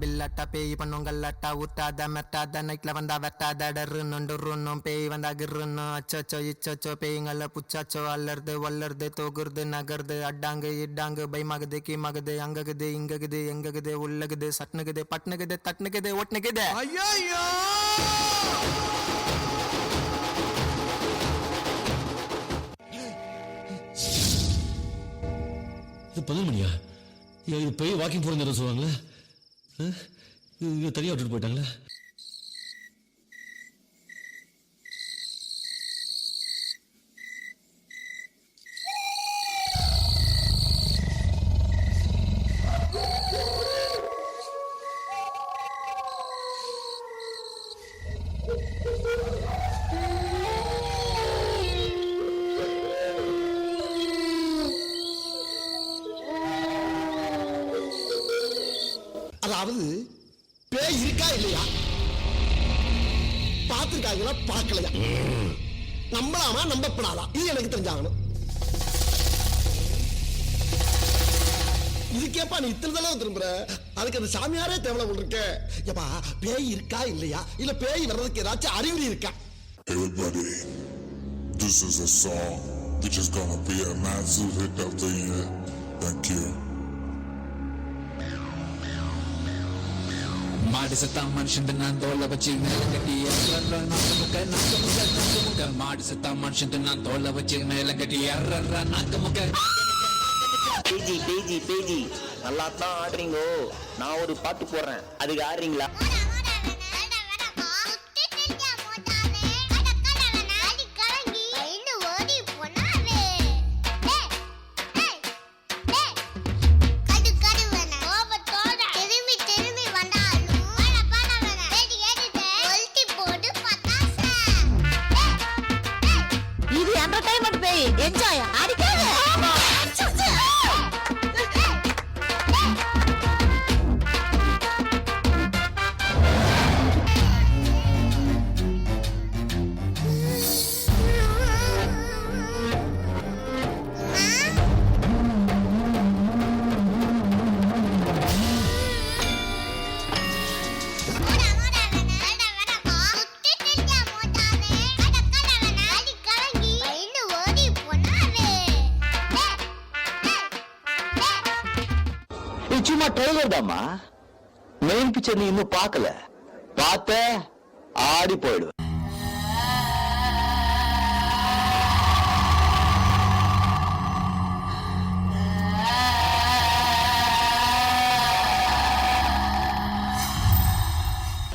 பில்லாட்டா பேய் பண்ணுங்கல்லாட்டா ஊட்டாத மெட்டாத நைட்ல வந்தா வெட்டாத டருன்னும் பேய் வந்தா கிருன்னும் அச்சோச்சோ இச்சோச்சோ பேய்ங்கள புச்சாச்சோ அல்லறது வல்லறது தோகுறது நகருது அட்டாங்கு இட்டாங்கு பயமாகுது கீமாகுது அங்ககுது இங்ககுது எங்ககுது உள்ளகுது சட்னுகுது பட்னுகுது தட்னுகுது ஒட்னுகுது. ஐயோ இது 11 மணியா? இது போய் வாக்கிங் போகிற சொல்லுவாங்களே, இது தனியாக விட்டுட்டு போயிட்டாங்களே. அதாவது பேய் இருக்கா இல்லையா, பார்த்திருக்காங்களா பார்க்கலையா, நம்பலாமா நம்பப்படாதா, இது எனக்கு தெரிஞ்சாகணும். இதுக்கேப்பா நீ இத்தனை தடவை திரும்புற? அதுக்கு அந்த சாமியாரே தேவலை இருக்க. ஏப்பா பேய் இருக்கா இல்லையா, இல்ல பேய் வர்றதுக்கு ஏதாச்சும் அறிகுறி இருக்கா? Everybody, this is a song which is gonna be a massive hit of the year. Thank you. மாடு சத்தா மனுஷன் நான் தோலை வச்சு மேல கட்டி நாக்க மாடு சத்தா மனுஷன் நான் தோலை வச்சு மேல கட்டி நாக்க முக்க. பேஜி பேஜி பேஜி நல்லா தான் ஆடுறீங்கோ. நான் ஒரு பாட்டு போடுறேன், அதுக்கு ஆடுறீங்களா? என்ஜாய் அடிக்காத. சும்மா ட்ரெய்லர் தாமா, மெயின் பிக்சர் நீ இன்னும் பார்க்கல. பார்த்த ஆடி போயிடுவேன்.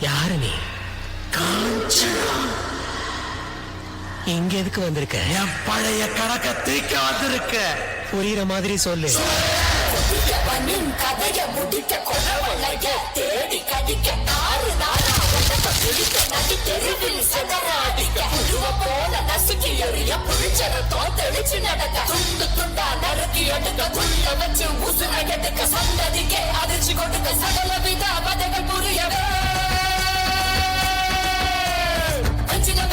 யாரு நீ? இங்க எதுக்கு வந்திருக்க? என் பழைய கணக்க தீக்க வந்திருக்க. புரியுற மாதிரி சொல்லு. கதைய முடிக்க கொலவளைய தேடி கடிக்க நாறு நாளா பிடிக்க நடி தெருவில் செதறாடிக்க புழுவ போல நசுக்கி எறிய புளிச்சர தோத்தெளிச்சு நடக்க துண்டு துண்டா நறுக்கி எடுக்க குள்ள வச்சு உசுர எடுக்க சந்ததிக்கே அதிர்ச்சி கொடுக்க சகல வித பதங்கள் புரியவே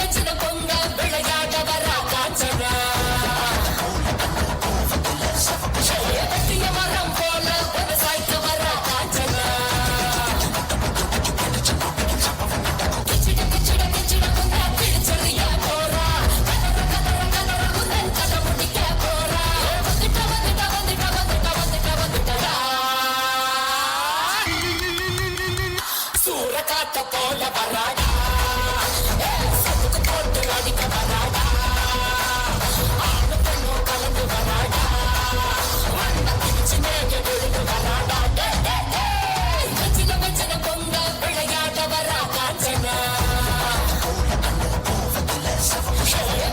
வெச்சின பொங்க விளையாட வரா காஞ்சனா மரம் போல விவசாய்க்கு வர காஞ்சனா கிச்சிட கிச்சிட கிச்சிட குந்தா கிழிச்சறிய போறா கலர குந்தன் கதை முடிக்க போறா வந்துட்டா சூற காத்த போல வராடா சத்துக்கு போட்டு அடிக்க வராடா ஆணு பெண்ணும் கலந்து வராடா வச்சின பொங்க விளையாட வரா காஞ்சனா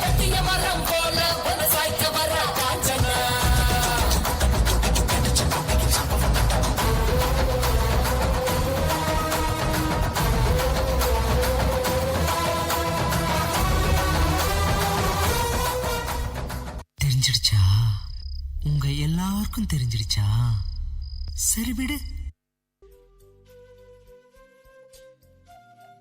கட்டிய மரம் போல விவசாய்க்க வரா காஞ்சனா தெரிஞ்சிடுச்சா? உங்க எல்லாருக்கும் தெரிஞ்சிடுச்சா? சரி விடு.